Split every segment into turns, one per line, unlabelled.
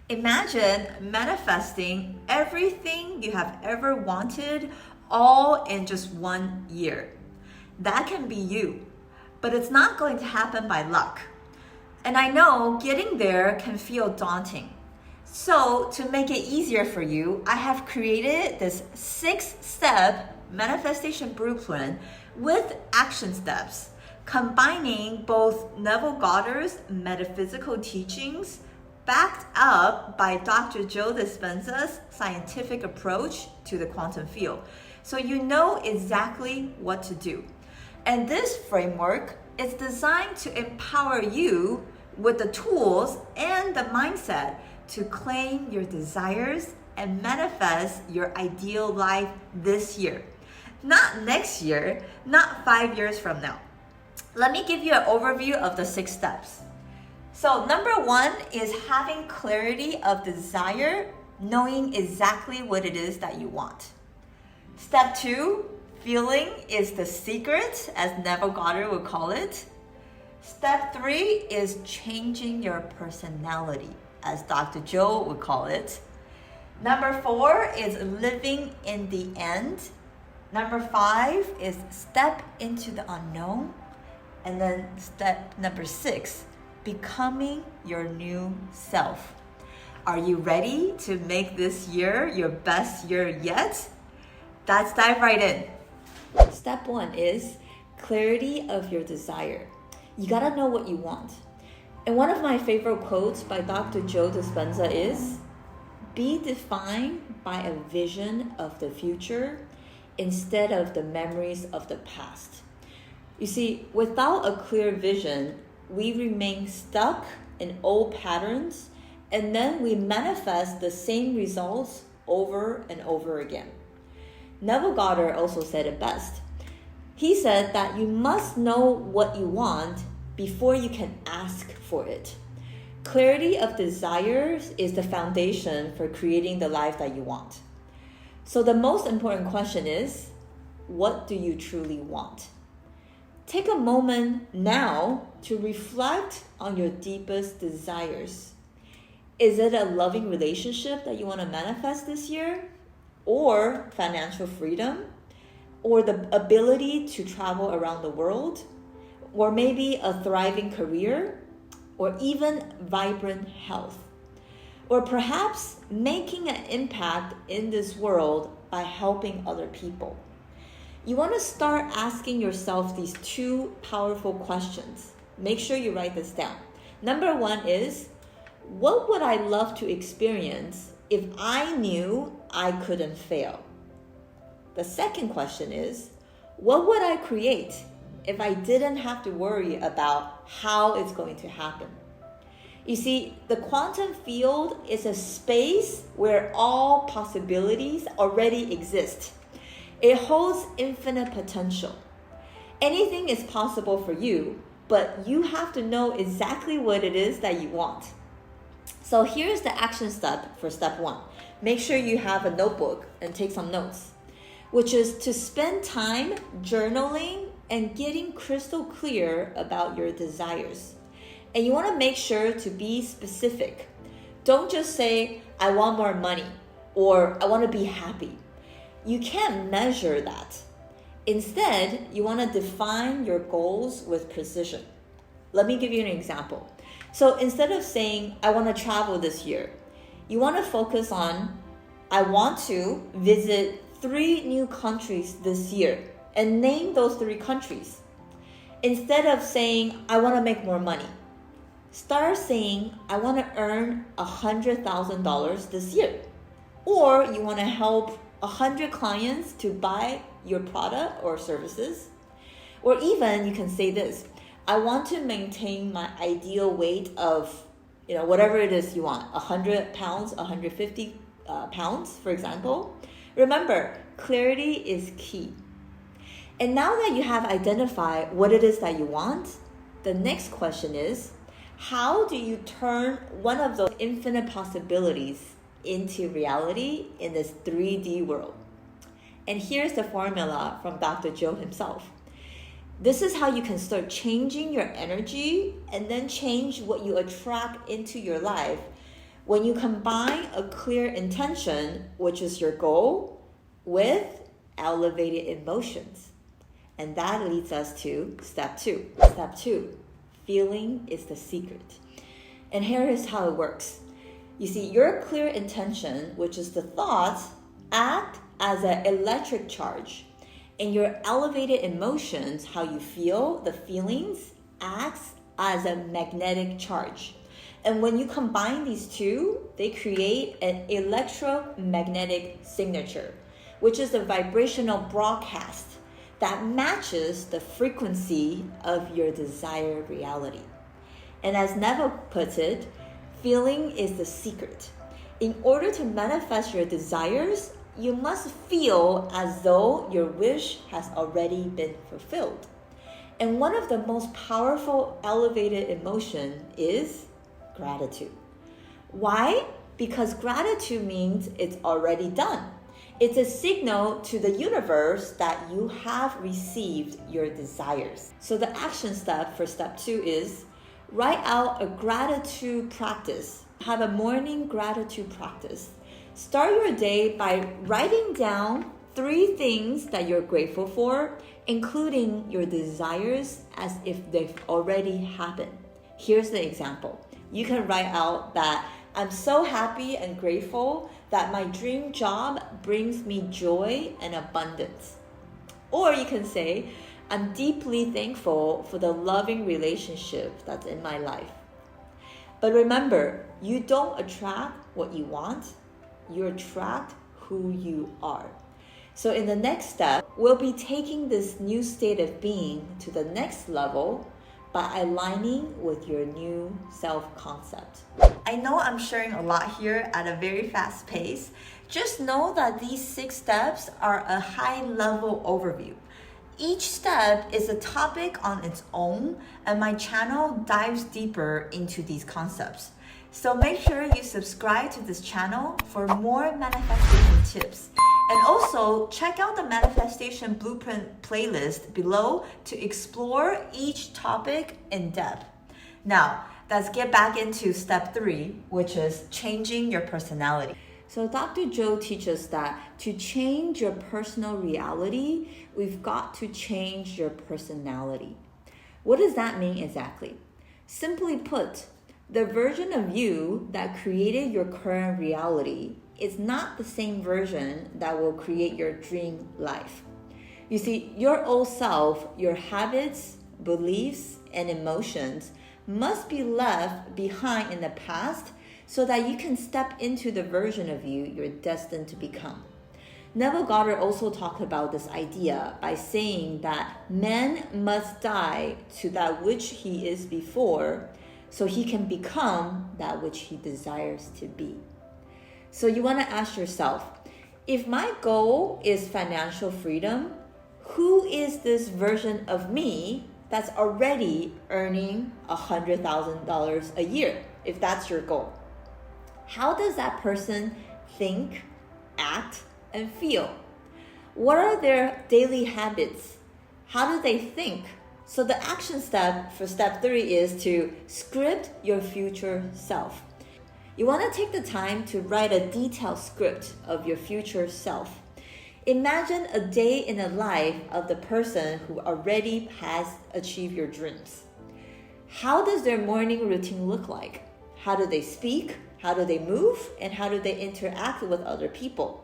Imagine manifesting everything you have ever wanted all in just 1 year. That can be you, but it's not going to happen by luck. And I know getting there can feel daunting. So to make it easier for you, I have created this 6-step manifestation blueprint with action steps, combining both Neville Goddard's metaphysical teachings backed up by Dr. Joe Dispenza's scientific approach to the quantum field. So you know exactly what to do. And this framework is designed to empower you with the tools and the mindset to claim your desires and manifest your ideal life this year. Not next year, not 5 years from now. Let me give you an overview of the 6 steps. So number 1 is having clarity of desire, knowing exactly what it is that you want. Step 2, feeling is the secret, as Neville Goddard would call it. Step 3 is changing your personality, as Dr. Joe would call it. Number 4 is living in the end. Number 5 is step into the unknown. And then step number 6, becoming your new self. Are you ready to make this year your best year yet? Let's dive right in. Step 1 is clarity of your desire. You gotta know what you want. And one of my favorite quotes by Dr. Joe Dispenza is, be defined by a vision of the future instead of the memories of the past. You see, without a clear vision, we remain stuck in old patterns, and then we manifest the same results over and over again. Neville Goddard also said it best. He said that you must know what you want before you can ask for it. Clarity of desires is the foundation for creating the life that you want. So the most important question is, what do you truly want? Take a moment now to reflect on your deepest desires. Is it a loving relationship that you want to manifest this year? Or financial freedom? Or the ability to travel around the world? Or maybe a thriving career? Or even vibrant health? Or perhaps making an impact in this world by helping other people? You want to start asking yourself these 2 powerful questions. Make sure you write this down. Number 1 is, what would I love to experience if I knew I couldn't fail? The second question is, what would I create if I didn't have to worry about how it's going to happen? You see, the quantum field is a space where all possibilities already exist. It holds infinite potential. Anything is possible for you, but you have to know exactly what it is that you want. So here's the action step for step 1. Make sure you have a notebook and take some notes, which is to spend time journaling and getting crystal clear about your desires. And you want to make sure to be specific. Don't just say, I want more money, or I want to be happy. You can't measure that. Instead, you want to define your goals with precision. Let me give you an example. So instead of saying, I want to travel this year, you want to focus on, I want to visit 3 new countries this year, and name those 3 countries. Instead of saying, I want to make more money, start saying, I want to earn $100,000 this year. Or you want to help 100 clients to buy your product or services. Or even you can say this, I want to maintain my ideal weight of, whatever it is you want, 100 pounds, 150 pounds, for example. Remember, clarity is key. And now that you have identified what it is that you want, the next question is, how do you turn one of those infinite possibilities into reality in this 3D world? And here's the formula from Dr. Joe himself. This is how you can start changing your energy and then change what you attract into your life When you combine a clear intention, which is your goal, with elevated emotions. And that leads us to step 2. Step 2, feeling is the secret. And here is how it works. You see, your clear intention, which is the thoughts, act as an electric charge. And your elevated emotions, how you feel, the feelings, acts as a magnetic charge. And when you combine these two, they create an electromagnetic signature, which is a vibrational broadcast that matches the frequency of your desired reality. And as Neville puts it, feeling is the secret. In order to manifest your desires, you must feel as though your wish has already been fulfilled. And one of the most powerful elevated emotion is gratitude. Why? Because gratitude means it's already done. It's a signal to the universe that you have received your desires. So the action step for step 2 is write out a gratitude practice. Have a morning gratitude practice. Start your day by writing down 3 things that you're grateful for, including your desires as if they've already happened. Here's the example. You can write out that I'm so happy and grateful that my dream job brings me joy and abundance. Or you can say, I'm deeply thankful for the loving relationship that's in my life. But remember, you don't attract what you want, you attract who you are. So in the next step, we'll be taking this new state of being to the next level by aligning with your new self-concept. I know I'm sharing a lot here at a very fast pace. Just know that these 6 steps are a high-level overview. Each step is a topic on its own, and my channel dives deeper into these concepts. So make sure you subscribe to this channel for more manifestation tips. And also check out the Manifestation Blueprint playlist below to explore each topic in depth. Now, let's get back into step 3, which is changing your personality. So Dr. Joe teaches that to change your personal reality, we've got to change your personality. What does that mean exactly? Simply put, the version of you that created your current reality is not the same version that will create your dream life. You see, your old self, your habits, beliefs, and emotions must be left behind in the past so that you can step into the version of you you're destined to become. Neville Goddard also talked about this idea by saying that man must die to that which he is before so he can become that which he desires to be. So you want to ask yourself, if my goal is financial freedom, who is this version of me that's already earning $100,000 a year, if that's your goal? How does that person think, act, and feel? What are their daily habits? How do they think? So the action step for step 3 is to script your future self. You want to take the time to write a detailed script of your future self. Imagine a day in the life of the person who already has achieved your dreams. How does their morning routine look like? How do they speak? How do they move? And how do they interact with other people?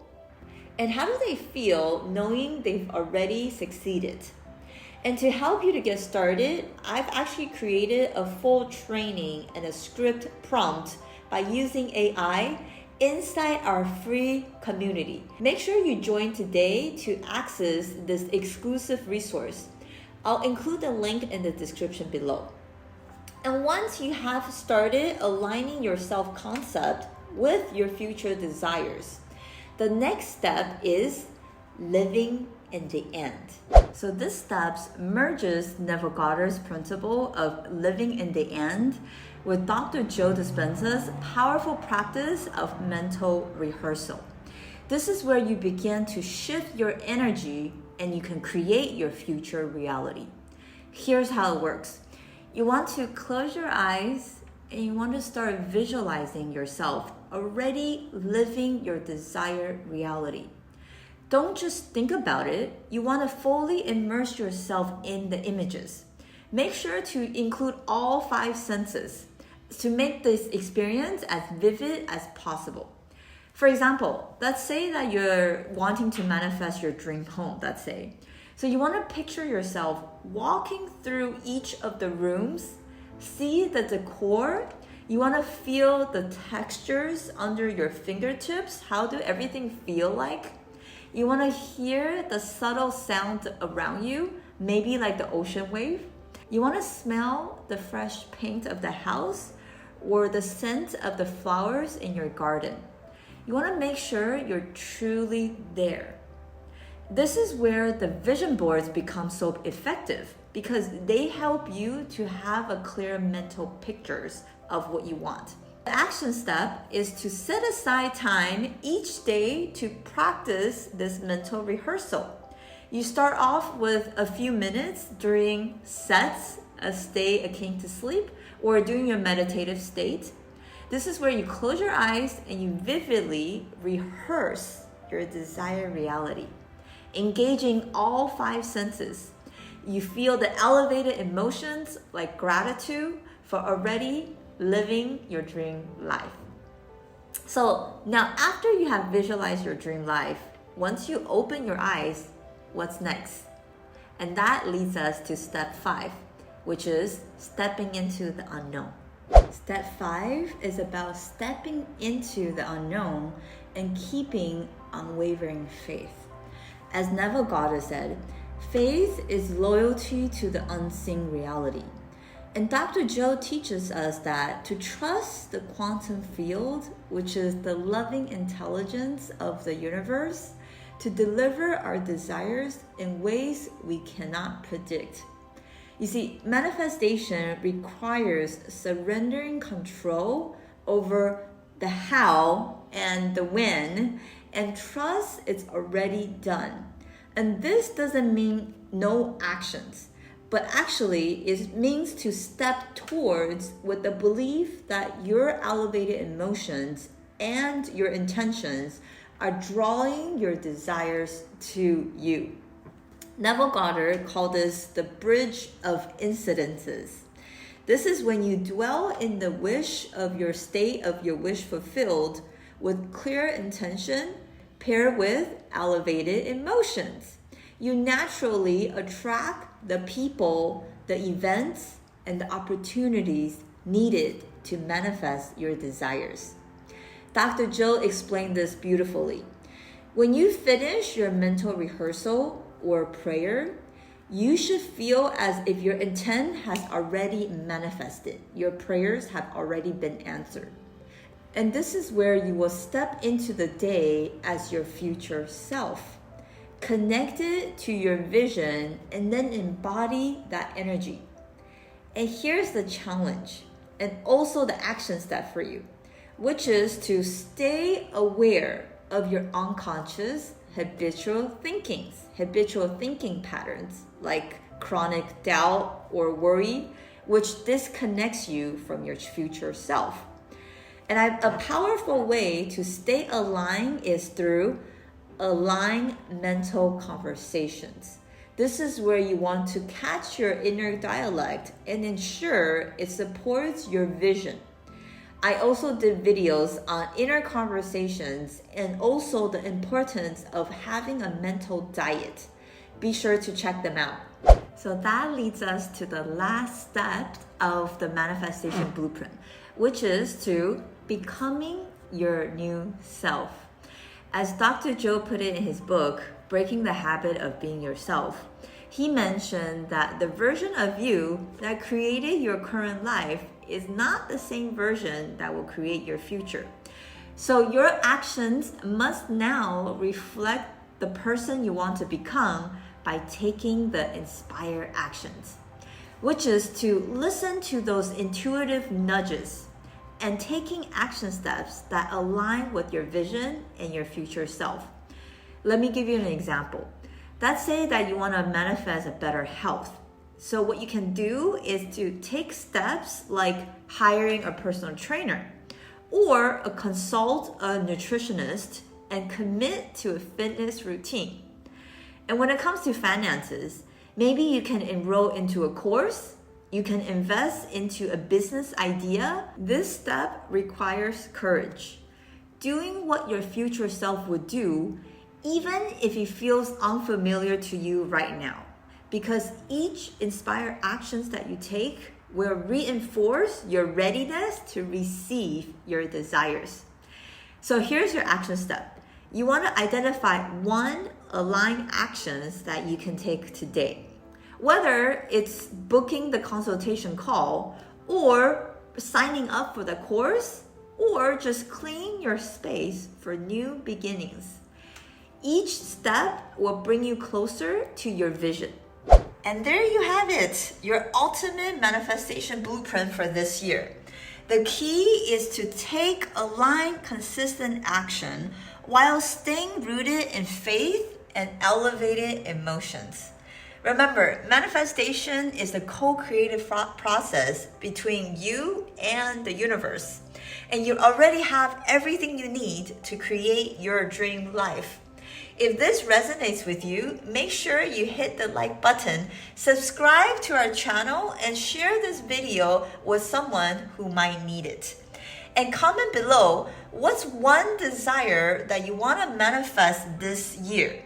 And how do they feel knowing they've already succeeded? And to help you to get started, I've actually created a full training and a script prompt by using AI inside our free community. Make sure you join today to access this exclusive resource. I'll include the link in the description below. And once you have started aligning your self-concept with your future desires, the next step is living in the end. So this step merges Neville Goddard's principle of living in the end with Dr. Joe Dispenza's powerful practice of mental rehearsal. This is where you begin to shift your energy and you can create your future reality. Here's how it works. You want to close your eyes and you want to start visualizing yourself already living your desired reality. Don't just think about it, you want to fully immerse yourself in the images. Make sure to include all 5 senses to make this experience as vivid as possible. For example, let's say that you're wanting to manifest your dream home, let's say. So you want to picture yourself walking through each of the rooms, see the decor. You want to feel the textures under your fingertips. How do everything feel like? You want to hear the subtle sound around you, maybe like the ocean wave. You want to smell the fresh paint of the house or the scent of the flowers in your garden. You want to make sure you're truly there. This is where the vision boards become so effective because they help you to have a clear mental pictures of what you want. The action step is to set aside time each day to practice this mental rehearsal. You start off with a few minutes during sets, a state akin to sleep, or during your meditative state. This is where you close your eyes and you vividly rehearse your desired reality, engaging all 5 senses. You feel the elevated emotions like gratitude for already living your dream life. So now after you have visualized your dream life, once you open your eyes, what's next? And that leads us to step 5, which is stepping into the unknown. Step 5 is about stepping into the unknown and keeping unwavering faith. As Neville Goddard said, faith is loyalty to the unseen reality. And Dr. Joe teaches us that to trust the quantum field, which is the loving intelligence of the universe, to deliver our desires in ways we cannot predict. You see, manifestation requires surrendering control over the how and the when, and trust it's already done. And this doesn't mean no actions, but actually it means to step towards with the belief that your elevated emotions and your intentions are drawing your desires to you. Neville Goddard called this the bridge of incidences. This is when you dwell in the wish of your state of your wish fulfilled with clear intention paired with elevated emotions. You naturally attract the people, the events, and the opportunities needed to manifest your desires. Dr. Joe explained this beautifully. When you finish your mental rehearsal or prayer, you should feel as if your intent has already manifested. Your prayers have already been answered. And this is where you will step into the day as your future self, connected to your vision, and then embody that energy. And here's the challenge and also the action step for you, which is to stay aware of your unconscious habitual thinking patterns like chronic doubt or worry, which disconnects you from your future self. And a powerful way to stay aligned is through aligned mental conversations. This is where you want to catch your inner dialect and ensure it supports your vision. I also did videos on inner conversations and also the importance of having a mental diet. Be sure to check them out. So that leads us to the last step of the manifestation blueprint, which is to becoming your new self. As Dr. Joe put it in his book, Breaking the Habit of Being Yourself, he mentioned that the version of you that created your current life is not the same version that will create your future. So your actions must now reflect the person you want to become by taking the inspired actions, which is to listen to those intuitive nudges and taking action steps that align with your vision and your future self. Let me give you an example. Let's say that you want to manifest a better health. So what you can do is to take steps like hiring a personal trainer or consult a nutritionist and commit to a fitness routine. And when it comes to finances, maybe you can enroll into a course, you can invest into a business idea. This step requires courage. Doing what your future self would do, even if it feels unfamiliar to you right now. Because each inspired actions that you take will reinforce your readiness to receive your desires. So here's your action step. You want to identify one aligned actions that you can take today. Whether it's booking the consultation call or signing up for the course or just cleaning your space for new beginnings. Each step will bring you closer to your vision. And there you have it, your ultimate manifestation blueprint for this year. The key is to take aligned, consistent action while staying rooted in faith and elevated emotions. Remember, manifestation is the co-creative process between you and the universe. And you already have everything you need to create your dream life. If this resonates with you, make sure you hit the like button, subscribe to our channel, and share this video with someone who might need it. And comment below, what's one desire that you want to manifest this year?